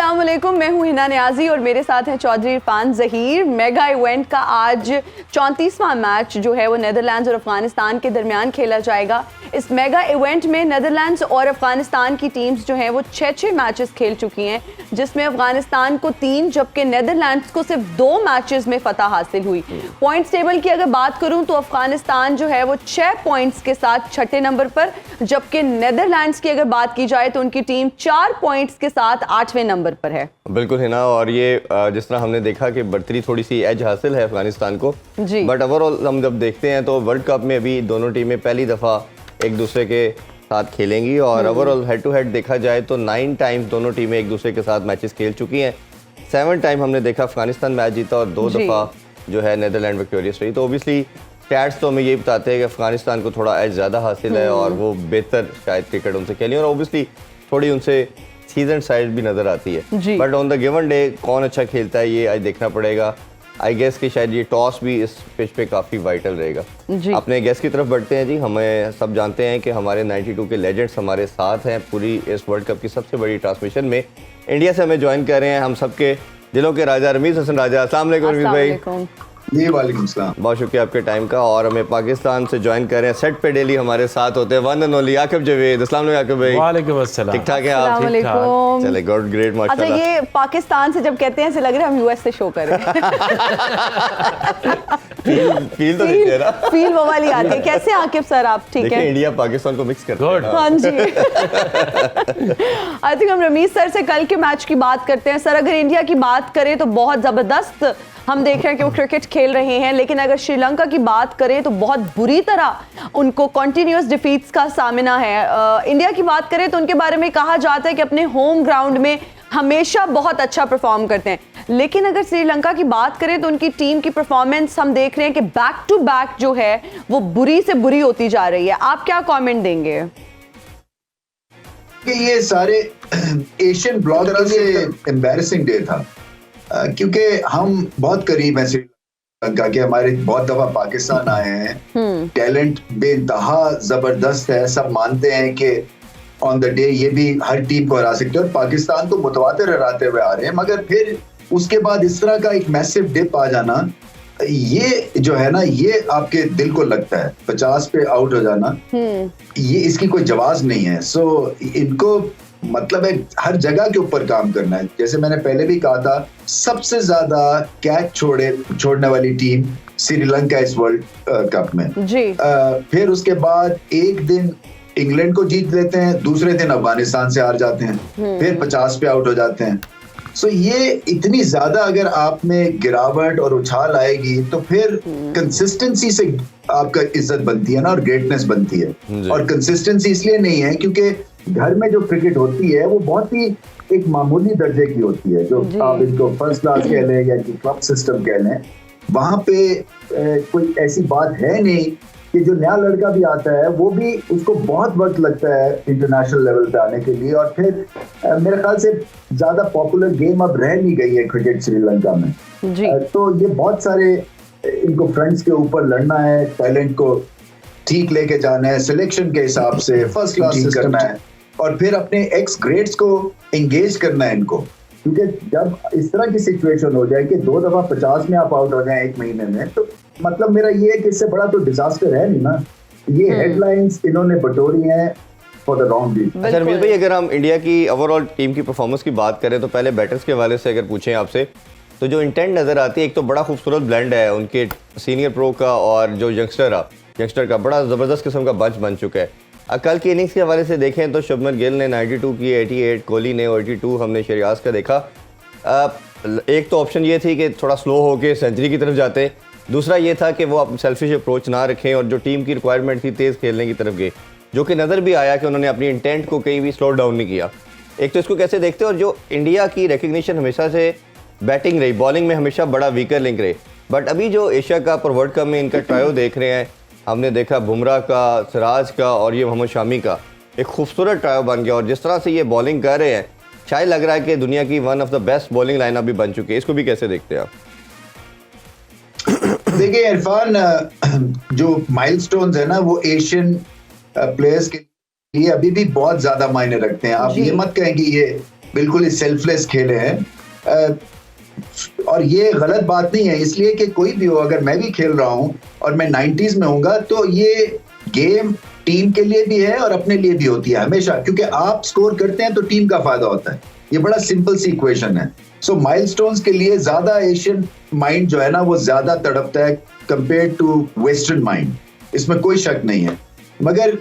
अस्सलाम वालेकुम, मैं हूँ हिना नियाजी और मेरे साथ हैं चौधरी इरफान ज़हीर। मेगा इवेंट का आज 34वां मैच जो है वो नीदरलैंड्स और अफगानिस्तान के दरमियान खेला जाएगा। इस मेगा इवेंट में नीदरलैंड्स और अफगानिस्तान की टीम्स जो हैं वो 6 मैचेस खेल चुकी हैं, जिसमें अफगानिस्तान को 3 जबकि नीदरलैंड्स को सिर्फ 2 मैचेस में फतह हासिल हुई। पॉइंट्स टेबल की अगर बात करूं तो अफगानिस्तान जो है वो 6 पॉइंट्स के साथ 6ठे नंबर पर, जबकि नीदरलैंड्स की अगर बात की जाए तो उनकी टीम 4 पॉइंट्स के साथ 8वें नंबर पर है। बिल्कुल है ना। और ये जिस तरह हमने देखा कि बढ़तरी थोड़ी सी एज हासिल है अफगानिस्तान को, बट ओवरऑल हम जब देखते हैं तो वर्ल्ड कप में अभी दोनों टीमें पहली दफ़ा एक दूसरे के साथ खेलेंगी और ओवरऑल हेड टू हेड देखा जाए तो 9 टाइम्स दोनों टीमें एक दूसरे के साथ मैचेस खेल चुकी हैं। 7 टाइम हमने देखा अफगानिस्तान मैच जीता और 2 दफ़ा जो है नीदरलैंड विक्टोरियस रही। तो ओबियसली स्टैट्स तो हमें ये बताते हैं कि अफगानिस्तान को थोड़ा एज ज़्यादा हासिल है और वो बेहतर शायद क्रिकेट उनसे खेली और ओबियसली थोड़ी उनसे सीजन साइड भी नज़र आती है। But on the given day कौन अच्छा खेलता है ये आज देखना पड़ेगा। आई गेस कि शायद ये टॉस भी इस पिच पे काफ़ी वाइटल रहेगा। अपने गेस की तरफ बढ़ते हैं जी। हमें सब जानते हैं कि हमारे 92 के लेजेंड्स हमारे साथ हैं पूरी इस वर्ल्ड कप की सबसे बड़ी ट्रांसमिशन में। इंडिया से हमें ज्वाइन कर रहे हैं हम सबके दिलों के राजा रमीज़ हसन राजा। अस्सलाम वालेकुम रमीज़ भाई। जी वालेकुम सलाम। बहुत शुक्रिया आपके टाइम का। और हमें पाकिस्तान से ज्वाइन कर रहे हैं, सेट पे डेली हमारे साथ होते हैं one and only Aqib Javed. अस्सलाम वालेकुम आकिब भाई। वालेकुम अस्सलाम। ठीक ठाक है आप? ठीक। चले गुड ग्रेट माशाल्लाह। अच्छा, ये पाकिस्तान से जब कहते हैं ऐसे लग रहा है हम यूएस से शो कर रहे हैं। फील तो नहीं रहा, फील वो वाली आती है। कैसे आकिब सर आप? ठीक है, इंडिया पाकिस्तान को मिक्स करते हैं। हाँ जी। आई थिंक हम रमीज सर से कल के मैच की बात करते हैं। सर, अगर इंडिया की बात करें तो बहुत ज़बरदस्त हम देख रहे हैं कि वो क्रिकेट खेल रहे हैं, लेकिन अगर श्रीलंका की बात करें तो बहुत बुरी तरह उनको कॉन्टिन्यूस डिफीट्स का सामना है। इंडिया की बात करें तो उनके बारे में कहा जाता है कि अपने होम ग्राउंड में हमेशा बहुत अच्छा परफॉर्म करते हैं, लेकिन अगर श्रीलंका की बात करें तो उनकी टीम की परफॉर्मेंस हम देख रहे हैं कि बैक टू बैक जो है वो बुरी से बुरी होती जा रही है। आप क्या कॉमेंट देंगे? ये सारे एशियन ब्लॉक तरह से एम्बैरेसिंग डे था, क्योंकि हम बहुत करीब हैं श्रीलंका के। हमारे बहुत दफा पाकिस्तान आए हैं, टैलेंट बेइंतहा जबरदस्त है, सब मानते हैं कि ऑन द डे ये भी हर टीम को हरा सकते हैं और पाकिस्तान को मुतवातिर हराते हुए आ रहे हैं। मगर फिर उसके बाद इस तरह का एक मैसिव डिप आ जाना, ये जो है ना, ये आपके दिल को लगता है। 50 पे आउट हो जाना, ये इसकी कोई जवाब नहीं है। सो इनको मतलब है हर जगह के ऊपर काम करना है। जैसे मैंने पहले भी कहा था, सबसे ज्यादा कैच छोड़ने वाली टीम श्रीलंका इस वर्ल्ड कप में जी। फिर उसके बाद एक दिन इंग्लैंड को जीत लेते हैं, दूसरे दिन अफगानिस्तान से हार जाते हैं, फिर 50 पे आउट हो जाते हैं। सो ये इतनी ज्यादा अगर आप में गिरावट और उछाल आएगी तो फिर कंसिस्टेंसी से आपका इज्जत बनती है ना, और ग्रेटनेस बनती है। और कंसिस्टेंसी इसलिए नहीं है क्योंकि घर में जो क्रिकेट होती है वो बहुत ही एक मामूली दर्जे की होती है, जो आप इनको फर्स्ट क्लास कह लें या क्लब सिस्टम कह लें। वहां पे कोई ऐसी बात है नहीं कि जो नया लड़का भी आता है वो भी उसको बहुत वक्त लगता है इंटरनेशनल लेवल पे आने के लिए। और फिर मेरे ख्याल से ज्यादा पॉपुलर गेम अब रह नहीं गई है क्रिकेट श्रीलंका में जी। तो ये बहुत सारे इनको फ्रंट्स के ऊपर लड़ना है, टैलेंट को ठीक लेके जाना है, सिलेक्शन के हिसाब से फर्स्ट क्लास करना है, और फिर अपने एक्स ग्रेड्स को एंगेज करना है इनको। क्योंकि जब इस तरह की सिचुएशन हो जाए कि 2 दफा 50 में आप आउट हो जाए एक महीने में, तो मतलब मेरा ये है कि इससे बड़ा तो डिजास्टर है नहीं ना। ये हेडलाइंस इन्होंने बटोरी हैं फॉर द रॉन्ग रीजन। अच्छा रमीज भाई, अगर हम इंडिया की ओवरऑल टीम की परफॉर्मेंस की बात करें तो पहले बैटर्स के हवाले से अगर पूछें आपसे, तो जो इंटेंट नजर आती है, एक तो बड़ा खूबसूरत ब्लेंड है उनके सीनियर प्रो का और जो यंगस्टर का बड़ा जबरदस्त किस्म का बंच बन चुका है। कल की इनिंग्स के हवाले से देखें तो शुभमन गिल ने 92 की, 88 कोहली ने 82 हमने शरियाज का देखा। एक तो ऑप्शन ये थी कि थोड़ा स्लो होके सेंचुरी की तरफ जाते, दूसरा ये था कि वो आप सेल्फिश अप्रोच ना रखें और जो टीम की रिक्वायरमेंट थी तेज़ खेलने की तरफ गए, जो कि नज़र भी आया कि उन्होंने अपनी इंटेंट को कहीं भी स्लो डाउन नहीं किया। एक तो इसको कैसे देखते हो? और जो इंडिया की रिकग्निशन हमेशा से बैटिंग रही, बॉलिंग में हमेशा बड़ा वीकर लिंक रहे, बट अभी जो एशिया कप और वर्ल्ड कप में इनका ट्रायो देख रहे हैं, हमने देखा बुमराह का, सिराज का और ये मोहम्मद शामी का एक खूबसूरत ट्रायो बन गया। और जिस तरह से ये बॉलिंग कर रहे हैं, शायद लग रहा है कि दुनिया की one of the best bowling lineup भी बन चुकी है। इसको भी कैसे देखते हैं आप? देखिए इरफान, जो माइलस्टोन्स है ना, वो एशियन प्लेयर्स के लिए अभी भी बहुत ज्यादा मायने रखते हैं। आप ये मत कहें कि ये बिल्कुल ही सेल्फलेस खेले हैं। और ये गलत बात नहीं है, इसलिए कि कोई भी हो, अगर मैं भी खेल रहा हूं और मैं 90s में होऊंगा तो ये गेम टीम के लिए भी है और अपने लिए भी होती है हमेशा, क्योंकि आप स्कोर करते हैं तो टीम का फायदा होता है। ये बड़ा सिंपल सी इक्वेशन है। सो माइलस्टोन्स के लिए ज्यादा एशियन माइंड जो है ना वो ज्यादा तड़पता है कंपेयर टू वेस्टर्न माइंड, इसमें कोई शक नहीं है। मगर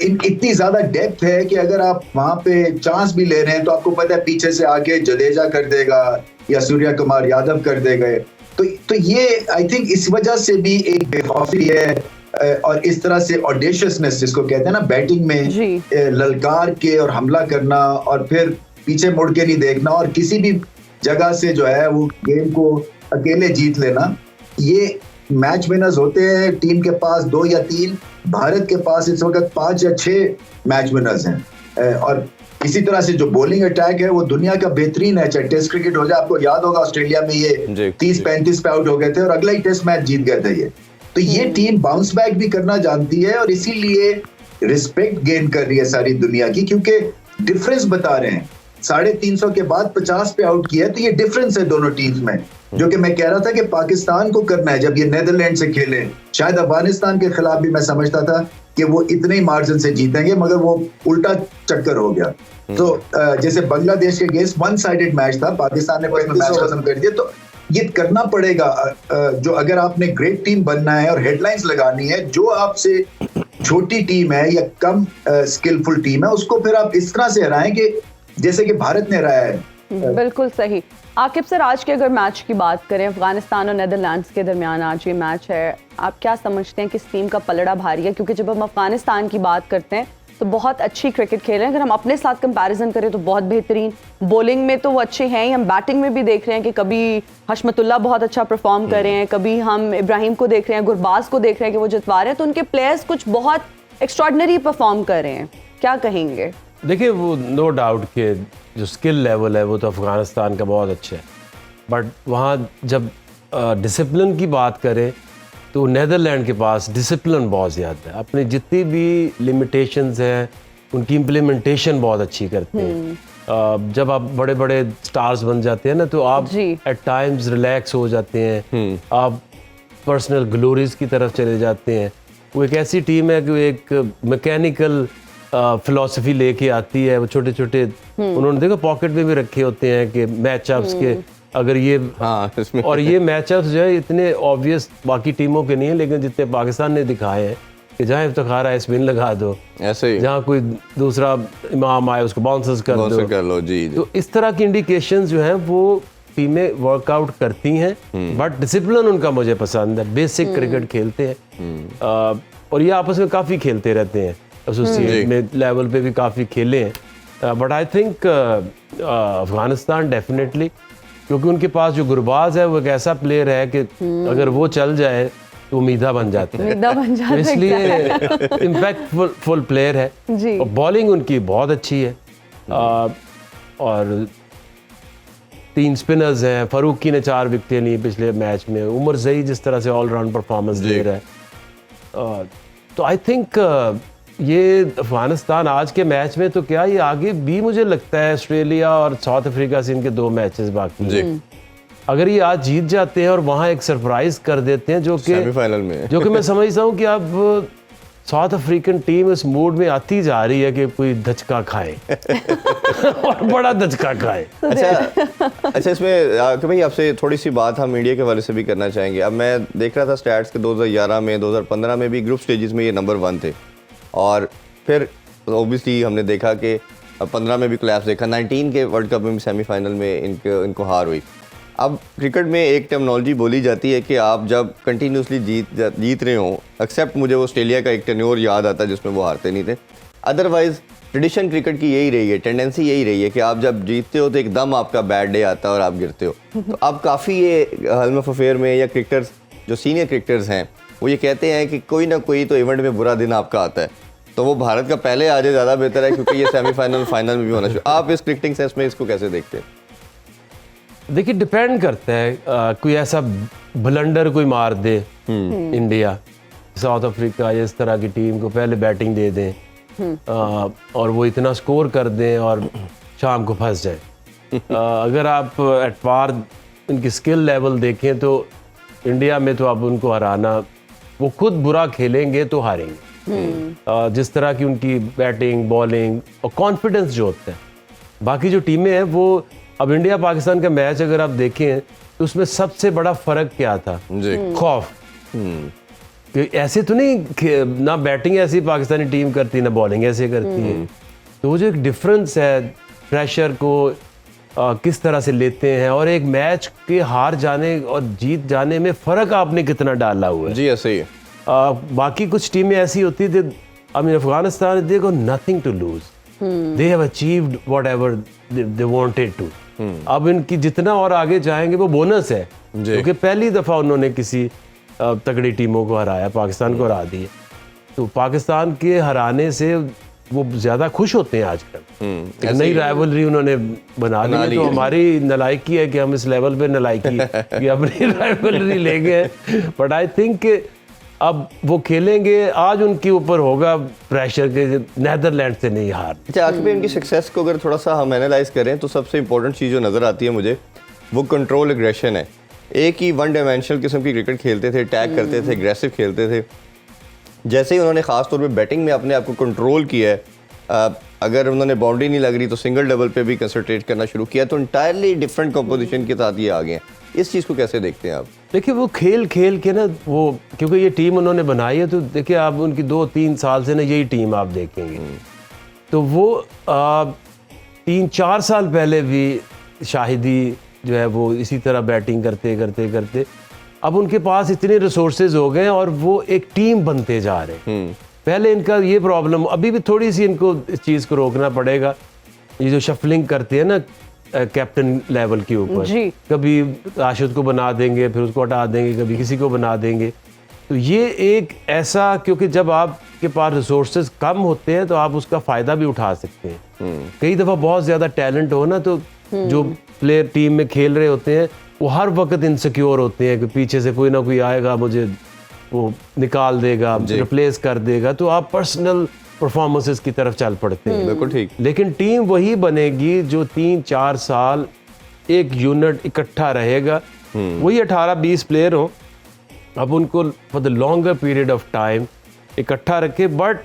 इतनी ज्यादा डेप्थ है कि अगर आप वहां पे चांस भी ले रहे हैं तो आपको पता है पीछे से आके जडेजा कर देगा या सूर्या कुमार यादव कर देगा। तो ये आई थिंक इस वजह से भी एक बेखौफी है और इस तरह से ऑडेशियसनेस जिसको कहते हैं ना बैटिंग में ललकार के और हमला करना और फिर पीछे मुड़ के नहीं देखना और किसी भी जगह से जो है वो गेम को अकेले जीत लेना, ये मैच विनर्स होते हैं। टीम के पास 2 या 3, भारत के पास इस वक्त 5 या 6 मैच विनर्स हैं। और इसी तरह से जो बॉलिंग अटैक है वो दुनिया का बेहतरीन है, चाहे टेस्ट क्रिकेट हो जाए। आपको याद होगा ऑस्ट्रेलिया में ये 30-35 पे आउट हो गए थे और अगला ही टेस्ट मैच जीत गए थे ये। तो ये टीम बाउंस बैक भी करना जानती है और इसीलिए रिस्पेक्ट गेन कर रही है सारी दुनिया की, क्योंकि डिफरेंस बता रहे हैं। 350 के बाद 50 पे आउट किया, तो ये डिफरेंस है दोनों टीम्स में, जो कि मैं कह रहा था कि पाकिस्तान को करना है। जब ये नीदरलैंड से खेले, शायद अफगानिस्तान के खिलाफ भी मैं समझता था कि वो इतने ही मार्जिन से जीतेंगे, मगर वो उल्टा चक्कर हो गया। तो जैसे बांग्लादेश के अगेंस्ट 1 साइडेड मैच था, पाकिस्तान ने मैच खत्म कर दिया। तो ये करना पड़ेगा, जो अगर आपने ग्रेट टीम बनना है और हेडलाइंस लगानी है, जो आपसे छोटी टीम है या कम स्किलफुल टीम है उसको फिर आप इस तरह से हराएं कि जैसे कि भारत ने हराया है। बिल्कुल सही। आकिब सर, आज के अगर मैच की बात करें, अफगानिस्तान और नेदरलैंड्स के दरमियान आज ये मैच है, आप क्या समझते हैं किस टीम का पलड़ा भारी है? क्योंकि जब हम अफगानिस्तान की बात करते हैं तो बहुत अच्छी क्रिकेट खेल रहे हैं, अगर हम अपने साथ कंपैरिजन करें तो बहुत बेहतरीन। बॉलिंग में तो वो अच्छे हैं ही, हम बैटिंग में भी देख रहे हैं कि कभी हशमतुल्लाह बहुत अच्छा परफॉर्म कर रहे हैं, कभी हम इब्राहिम को देख रहे हैं, गुरबाज को देख रहे हैं कि वो जितवा रहे हैं। तो उनके प्लेयर्स कुछ बहुत एक्स्ट्रॉर्डिनरी परफॉर्म कर रहे हैं, क्या कहेंगे? देखिए, वो नो डाउट के जो स्किल लेवल है वो तो अफ़गानिस्तान का बहुत अच्छा है, बट वहाँ जब डिसिप्लिन की बात करें तो नेदरलैंड के पास डिसिप्लिन बहुत ज़्यादा है। अपनी जितनी भी लिमिटेशंस हैं उनकी इम्प्लीमेंटेशन बहुत अच्छी करते हैं। जब आप बड़े बड़े स्टार्स बन जाते हैं ना तो आप एट टाइम्स रिलैक्स हो जाते हैं, आप पर्सनल ग्लोरीज की तरफ चले जाते हैं। वो एक ऐसी टीम है कि वो एक मैकेनिकल फिलॉसफी लेके आती है। वो छोटे छोटे उन्होंने देखो पॉकेट में भी रखे होते हैं कि मैचअप्स के, अगर ये और ये मैचअप्स जो है इतने ऑब्वियस बाकी टीमों के नहीं है, लेकिन जितने पाकिस्तान ने दिखाए हैं कि जहाँ इफ्तिखार आए स्पिन लगा दो, ऐसे ही जहाँ कोई दूसरा इमाम आए उसको बाउंसर्स कर लो जी। तो इस तरह की इंडिकेशंस जो हैं वो टीमें वर्कआउट करती हैं, बट डिसिप्लिन उनका मुझे पसंद है। बेसिक क्रिकेट खेलते हैं और ये आपस में काफ़ी खेलते रहते हैं, एसोसिएट में लेवल पे भी काफ़ी खेले हैं। But I think Afghanistan definitely, क्योंकि उनके पास जो गुरबाज है वो एक ऐसा प्लेयर है कि अगर वो चल जाए तो उम्मीदा बन जाती है, तो इसलिए इम्पैक्टफुल प्लेयर है जी। और बॉलिंग उनकी बहुत अच्छी है और 3 स्पिनर्स हैं। फारूकी ने 4 विकेटें ली पिछले मैच में। उमर ज़ई जिस तरह से ऑलराउंड परफॉर्मेंस दे रहा है, तो आई थिंक ये अफगानिस्तान आज के मैच में तो क्या, ये आगे भी मुझे लगता है ऑस्ट्रेलिया और साउथ अफ्रीका से इनके 2 मैचेस बाकी हैं। अगर ये आज जीत जाते हैं और वहाँ एक सरप्राइज कर देते हैं जो कि सेमीफाइनल में जो कि मैं समझता हूँ कि अब साउथ अफ्रीकन टीम इस मूड में आती जा रही है कि कोई धचका खाए और बड़ा धचका खाए। अच्छा इसमें कि भाई आपसे थोड़ी सी बात हम मीडिया के वाले से भी करना चाहेंगे। अब मैं देख रहा था स्टैट्स के 2011 में 2015 में भी ग्रुप स्टेजेस में ये नंबर 1 थे और फिर ओबियसली हमने देखा कि 15 में भी कोलैप्स देखा, 19 के वर्ल्ड कप में भी सेमीफाइनल में इनको हार हुई। अब क्रिकेट में एक टर्मिनोलॉजी बोली जाती है कि आप जब कंटिन्यूसली जीत रहे हो, एक्सेप्ट मुझे वो ऑस्ट्रेलिया का एक टेन्योर याद आता है जिसमें वो हारते नहीं थे, अदरवाइज ट्रेडिशन क्रिकेट की यही रही है, टेंडेंसी यही रही है कि आप जब जीतते हो तो एकदम आपका बैड डे आता है और आप गिरते हो। तो अब काफ़ी ये हल्म अफेयर में या क्रिकेटर्स जो सीनियर क्रिकेटर्स हैं वो ये कहते हैं कि कोई ना कोई तो इवेंट में बुरा दिन आपका आता है, तो वो भारत का पहले आ जाए ज़्यादा बेहतर है, क्योंकि ये सेमीफाइनल फाइनल में भी होना चाहिए। आप इस क्रिकेटिंग सेंस में इसको कैसे देखते हैं? देखिए, डिपेंड करता है, कोई ऐसा ब्लंडर कोई मार दे इंडिया, साउथ अफ्रीका या इस तरह की टीम को पहले बैटिंग दे दें और वो इतना स्कोर कर दें और शाम को फंस जाए। अगर आप एट पार इनकी स्किल लेवल देखें तो इंडिया में तो आप उनको हराना, वो खुद बुरा खेलेंगे तो हारेंगे। जिस तरह की उनकी बैटिंग, बॉलिंग और कॉन्फिडेंस जो होता है, बाकी जो टीमें हैं वो, अब इंडिया पाकिस्तान का मैच अगर आप देखें तो उसमें सबसे बड़ा फर्क क्या था? जी। खौफ। कि ऐसे तो नहीं, ना बैटिंग ऐसी पाकिस्तानी टीम करती ना बॉलिंग ऐसे करती है, तो वो जो एक डिफरेंस है प्रेशर को किस तरह से लेते हैं, और एक मैच के हार जाने और जीत जाने में फ़र्क आपने कितना डाला हुआ है। जी ऐसे ही है। बाकी कुछ टीमें ऐसी होती थी, I mean Afghanistan, they got nothing to lose, they have achieved whatever they wanted to. अब इनकी जितना और आगे जाएंगे वो बोनस है, क्योंकि पहली दफ़ा उन्होंने किसी तगड़ी टीमों को हराया, पाकिस्तान को हरा दिया। तो पाकिस्तान के हराने से वो ज़्यादा खुश होते हैं आजकल। एक नई राइवलरी उन्होंने बना ली है, तो हमारी नलायकी है कि हम इस लेवल पे नलायकी कि अपनी राइवलरी ले गए। बट आई थिंक अब वो खेलेंगे, आज उनके ऊपर होगा प्रेशर के नेदरलैंड से नहीं हार। अच्छा, आखिर में इनकी सक्सेस को अगर थोड़ा सा हम एनालाइज करें तो सबसे इंपॉर्टेंट चीज़ जो नज़र आती है मुझे वो कंट्रोल एग्रेशन है। एक ही वन डायमेंशनल किस्म की क्रिकेट खेलते थे, टैग करते थे, एग्रेसिव खेलते थे। जैसे ही उन्होंने ख़ास तौर पे बैटिंग में अपने आप को कंट्रोल किया है, अगर उन्होंने बाउंड्री नहीं लग रही तो सिंगल डबल पे भी कंसंट्रेट करना शुरू किया, तो इंटायरली डिफरेंट कंपोजिशन के साथ ये आ गए हैं। इस चीज़ को कैसे देखते हैं आप? देखिए वो खेल खेल के ना, वो क्योंकि ये टीम उन्होंने बनाई है, तो देखिए आप उनकी 2-3 साल से ना यही टीम आप देखेंगे। तो वो 3-4 साल पहले भी शाहिदी जो है वो इसी तरह बैटिंग करते करते करते अब उनके पास इतने रिसोर्सेज हो गए और वो एक टीम बनते जा रहे हैं। पहले इनका ये प्रॉब्लम, अभी भी थोड़ी सी इनको इस चीज़ को रोकना पड़ेगा, ये जो शफलिंग करते हैं ना कैप्टन लेवल के ऊपर, कभी राशिद को बना देंगे फिर उसको हटा देंगे, कभी किसी को बना देंगे। तो ये एक ऐसा, क्योंकि जब आपके पास रिसोर्सेज कम होते हैं तो आप उसका फ़ायदा भी उठा सकते हैं। कई दफ़ा बहुत ज़्यादा टैलेंट हो ना, तो जो प्लेयर टीम में खेल रहे होते हैं वो हर वक्त इनसिक्योर होते हैं कि पीछे से कोई ना कोई आएगा, मुझे वो निकाल देगा, रिप्लेस कर देगा, तो आप पर्सनल परफॉर्मेंसेस की तरफ चल पड़ते हैं। बिल्कुल ठीक। लेकिन टीम वही बनेगी जो 3-4 साल एक यूनिट इकट्ठा रहेगा, वही 18-20 प्लेयर हो, अब उनको for the longer period of time इकट्ठा रखे। But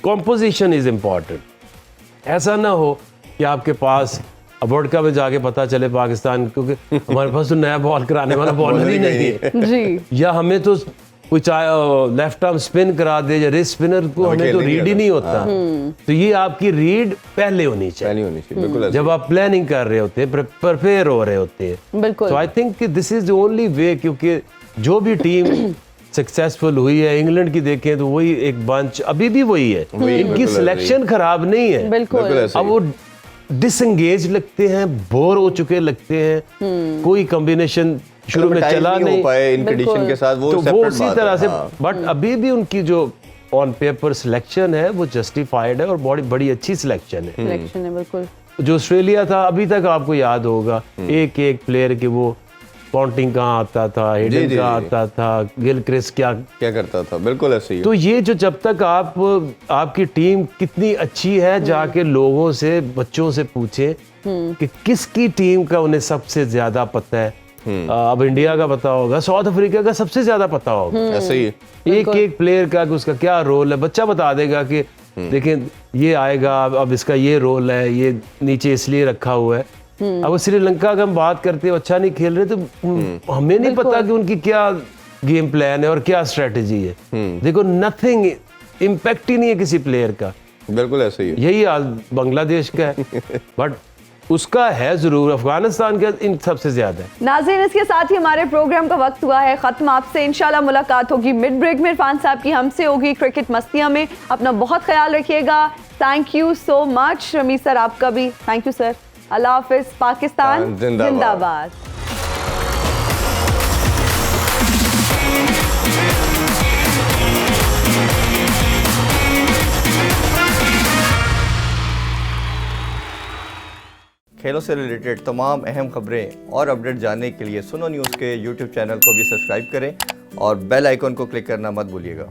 composition is important. ऐसा ना हो कि आपके पास अब वर्ल्ड कप में जाके पता चले पाकिस्तान, क्योंकि हमारे पास तो नया बॉल कराने वाला बॉलर ही नहीं है जी, या हमें तो कोई लेफ्ट आर्म स्पिन करा दे या रिस्ट स्पिनर को हमें तो रीड ही नहीं होता। तो ये आपकी रीड पहले होनी चाहिए, बिल्कुल जब आप प्लानिंग कर रहे होते हैं, प्रिपेयर हो रहे होते हैं। बिल्कुल। तो I think this is the only way, क्योंकि जो भी टीम सक्सेसफुल हुई है, इंग्लैंड की देखें तो वही एक बंच अभी भी वही है, इनकी सिलेक्शन खराब नहीं है। बिल्कुल। अब वो डिसंगेज लगते हैं, बोर हो चुके लगते हैं, कोई कॉम्बिनेशन शुरू में चला नहीं हो पाए इन कंडीशन के साथ, वो तो वो उसी तरह से। बट अभी भी उनकी जो ऑन पेपर सिलेक्शन है वो जस्टिफाइड है और बड़ी अच्छी सिलेक्शन है। सिलेक्शन है, बिल्कुल। जो ऑस्ट्रेलिया था, अभी तक आपको याद होगा एक एक प्लेयर के वो पॉन्टिंग कहाँ आता था, हेडन कहाँ आता था, गिलक्रिस्ट क्या करता था, बिल्कुल ऐसे ही। तो ये जो जब तक आपकी टीम कितनी अच्छी है, जाके लोगों से, बच्चों से पूछे कि किसकी टीम का उन्हें सबसे ज्यादा पता है। अब इंडिया का पता होगा, साउथ अफ्रीका का सबसे ज्यादा पता होगा, ऐसे ही एक एक प्लेयर का उसका क्या रोल है, बच्चा बता देगा कि देखें ये आएगा, अब इसका ये रोल है, ये नीचे इसलिए रखा हुआ है। अब श्रीलंका का हम बात करते हैं, अच्छा नहीं खेल रहे, तो हमें नहीं पता कि उनकी क्या गेम प्लान है और क्या स्ट्रेटेजी है। देखो नथिंग, इम्पैक्ट ही नहीं है किसी प्लेयर का। बिल्कुल ऐसे ही, यही हाल बांग्लादेश का है, बट उसका है जरूर, अफगानिस्तान का इन सबसे ज्यादा है। नाज़रीन, इसके साथ ही हमारे प्रोग्राम का वक्त हुआ है खत्म। आपसे इंशाल्लाह मुलाकात होगी मिड ब्रेक में, इरफान साहब की हमसे होगी क्रिकेट मस्तियां में। अपना बहुत ख्याल रखिएगा। Thank you so much. Rameez sir आपका भी थैंक यू सर। अल्लाह हाफिज। पाकिस्तान जिंदाबाद। खेलों से रिलेटेड तमाम अहम खबरें और अपडेट जानने के लिए सुनो न्यूज़ के YouTube चैनल को भी सब्सक्राइब करें और बेल आइकन को क्लिक करना मत भूलिएगा।